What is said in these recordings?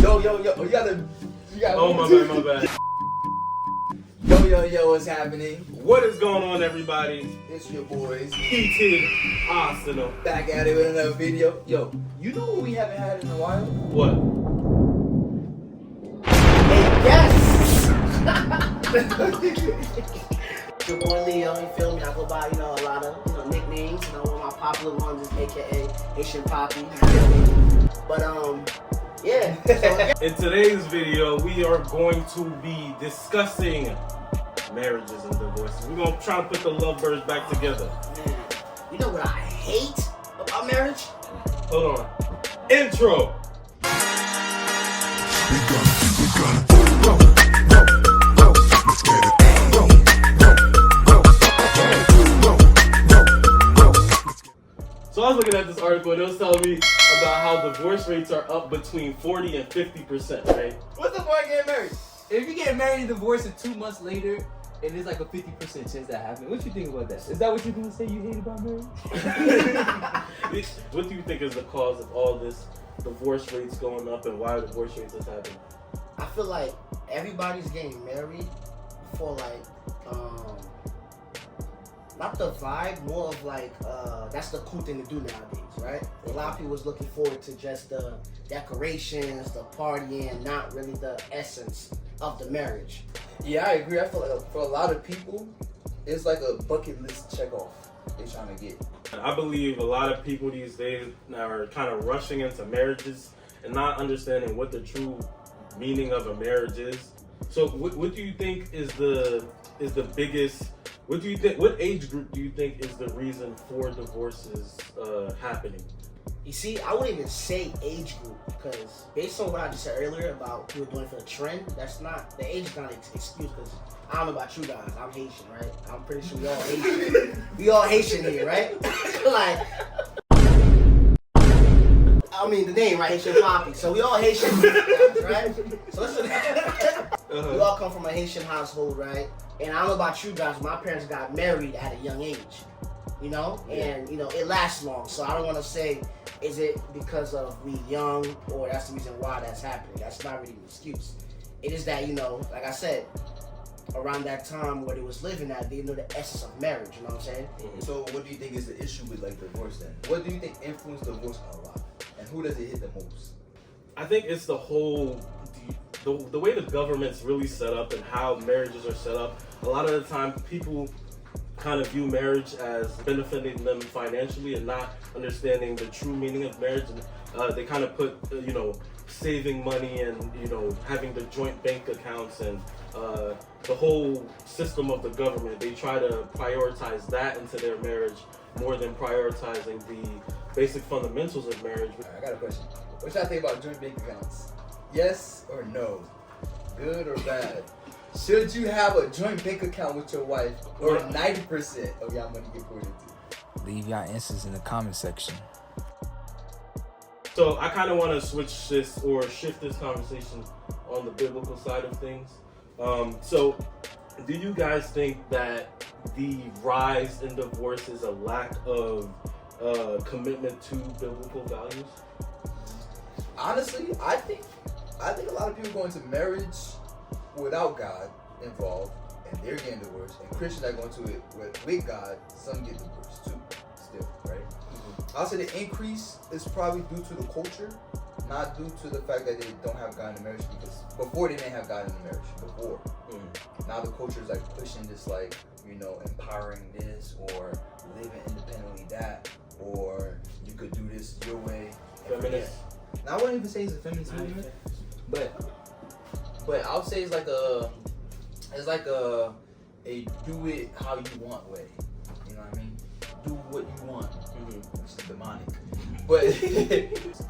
Yo, you gotta. Oh, my bad. Yo, what's happening? What is going on, everybody? It's your boys. Heated Arsenal. Back at it with another video. Yo, you know what we haven't had in a while? What? Yes! Your boy Leo, you feel me? I go by, a lot of, nicknames. One of my popular ones is AKA Haitian Poppy, you feel me? But, yeah. So, In today's video, we are going to be discussing marriages and divorces. We're going to try to put the lovebirds back together. man, you know what I hate about marriage? Hold on. Intro. So I was looking at this article and it was telling me about how divorce rates are up between 40 and 50%, right? What's the point of getting married? If you get married and divorced and 2 months later, and there's like a 50% chance that happening, what you think about that? Is that what you're gonna say you hate about marriage? What do you think is the cause of all this divorce rates going up and why divorce rates is happening? I feel like everybody's getting married for not the vibe, more of that's the cool thing to do nowadays, right? A lot of people is looking forward to just the decorations, the partying, not really the essence of the marriage. Yeah, I agree. I feel like for a lot of people, it's like a bucket list check off they're trying to get. I believe a lot of people these days are kind of rushing into marriages and not understanding what the true meaning of a marriage is. So what do you think is the biggest, what age group do you think is the reason for divorces happening? You see, I wouldn't even say age group because based on what I just said earlier about people doing it for the trend, the age is not an excuse because I don't know about you guys. I'm Haitian, right? I'm pretty sure we all Haitian. We all Haitian here, right? The name, right? Haitian Poppy. So we all Haitian, right? So listen, we all come from a Haitian household, right? And I don't know about you guys, my parents got married at a young age, and it lasts long. So I don't want to say, is it because of we young or that's the reason why that's happening? That's not really an excuse. It is that, like I said, around that time where they was living at, they know the essence of marriage, you know what I'm saying? So what do you think is the issue with divorce then? What do you think influenced divorce a lot? And who does it hit the most? I think it's the whole, the way the government's really set up and how marriages are set up. A lot of the time people kind of view marriage as benefiting them financially and not understanding the true meaning of marriage. And they kind of put, saving money and, having the joint bank accounts and the whole system of the government. They try to prioritize that into their marriage more than prioritizing the basic fundamentals of marriage. I got a question. What y'all think about joint bank accounts? Yes or no? Good or bad? Should you have a joint bank account with your wife or 90% of y'all money get poured into? Leave your answers in the comment section. So I kind of want to switch this or shift this conversation on the biblical side of things. So do you guys think that the rise in divorce is a lack of commitment to biblical values? Honestly, I think a lot of people go into marriage without God involved, and they're getting divorced. And Christians are going to it with God. Some get divorced too, still, right? I'll say the increase is probably due to the culture, not due to the fact that they don't have God in the marriage. Because before they didn't have God in the marriage. Before, now the culture is pushing this, empowering this or living independently that, or you could do this your way. Feminist. Now, I wouldn't even say it's a feminist movement, but I'll say it's like a do it how you want way. You know what I mean? Do what you want. Which is demonic. But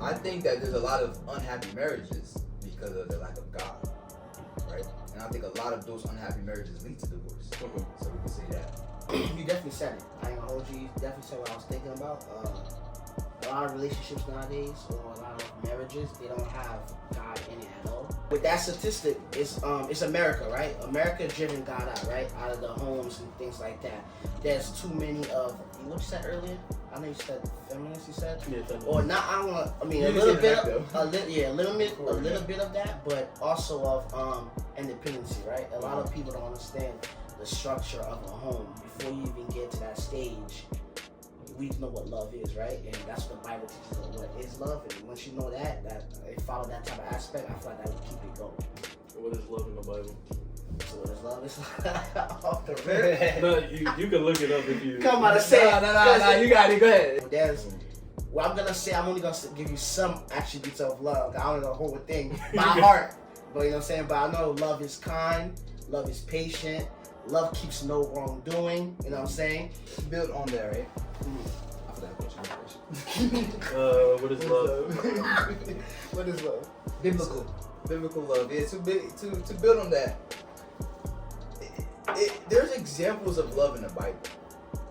I think that there's a lot of unhappy marriages because of the lack of God, right? And I think a lot of those unhappy marriages lead to divorce. So we can say that. You definitely said it. I ain't gonna hold you. You definitely said what I was thinking about. A lot of relationships nowadays, or a lot of marriages, they don't have God in it at all. With that statistic, it's America, right? America driven God out, right? Out of the homes and things like that. There's too many of, what you said earlier? I know you said feminist. You said, Yeah, feminist. or not. I don't want. I mean, You a didn't little say bit, that, though. a little bit of that, but also of independency, right? A lot of people don't understand the structure of a home before you even get to that stage. We know what love is, right? And that's what the Bible teaches us what is love. And once you know that if follow that type of aspect, I feel like that will keep it going. What is love in the Bible? So what is love? It's off the rip. No, you can look it up if you. Come on, to say it. Nah, you got it. Go ahead. There's, well, I'm gonna say I'm only gonna give you some attributes of love. I don't know the whole thing by heart, but you know what I'm saying. But I know love is kind, love is patient, love keeps no wrongdoing. You know what I'm saying? Build on that, right? I forgot the question. What is love? What is love? Biblical love. Yeah, to build on that. There's examples of love in the Bible,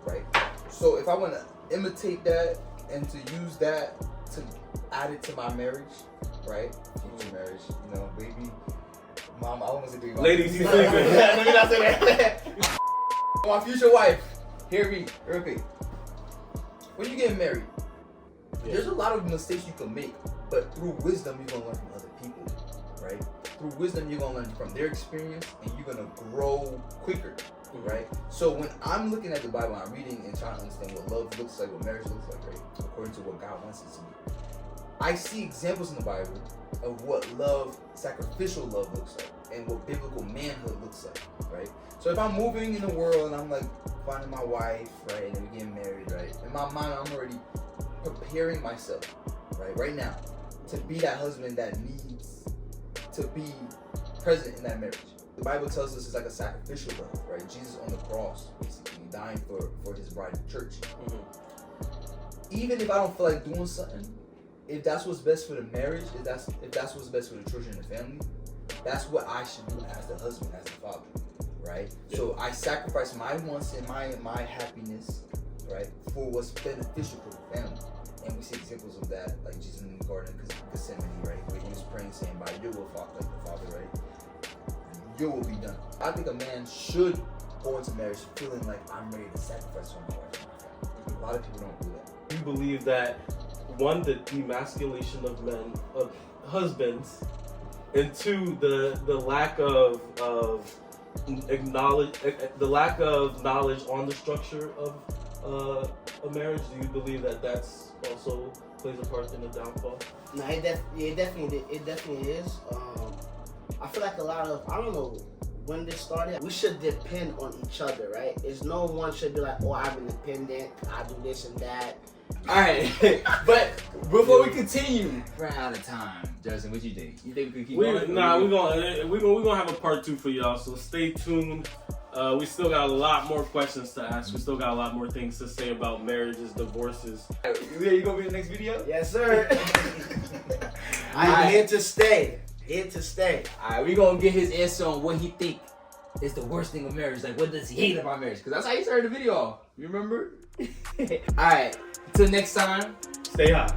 right? So if I want to imitate that and to use that to add it to my marriage, right? Future marriage, you know, baby, mom, I almost say baby. Ladies, you Let thinking? me not say that. My future wife, hear me, real quick. When you get married, there's a lot of mistakes you can make, but through wisdom, you're gonna learn from other people, right? Through wisdom, you're gonna learn from their experience, and you're gonna grow quicker, right? So when I'm looking at the Bible, I'm reading and trying to understand what love looks like, what marriage looks like, right? According to what God wants it to be. I see examples in the Bible of what love, sacrificial love looks like, and what biblical manhood looks like, right? So if I'm moving in the world and I'm like finding my wife, right, and then we're getting married, right? In my mind, I'm already preparing myself, right now, to be that husband that needs to be present in that marriage. The Bible tells us it's like a sacrificial love, right? Jesus on the cross, basically dying for his bride, the church. Even if I don't feel like doing something, if that's what's best for the marriage, if that's what's best for the children and the family, that's what I should do as the husband, as the father, right? Yeah. So I sacrifice my wants and my happiness, right, for what's beneficial for the family. And we see examples of that, like Jesus in the Garden of Gethsemane, right, where he was praying, saying, "By your will, like the Father, right, your will be done." I think a man should go into marriage feeling like I'm ready to sacrifice for my wife and my family. A lot of people don't do that. You believe that one, the demasculation of men, of husbands, and two, the lack of lack of knowledge on the structure of a marriage. Do you believe that that's also plays a part in the downfall? No, it definitely is. I feel like a lot of, I don't know when this started, we should depend on each other, right? It's no one should be like, oh, I'm independent, I do this and that. Alright, but before we continue, we're out of time. Justin, what you think? You think we could keep going? Nah, we're gonna have a part 2 for y'all, so stay tuned. We still got a lot more questions to ask. We still got a lot more things to say about marriages, divorces. You gonna be in the next video? Yes, sir. I'm here to stay. Here to stay. Alright, we gonna get his answer on what he think is the worst thing of marriage. Like, what does he hate about marriage? Because that's how he started the video off. You remember? Alright, until next time. Stay hot.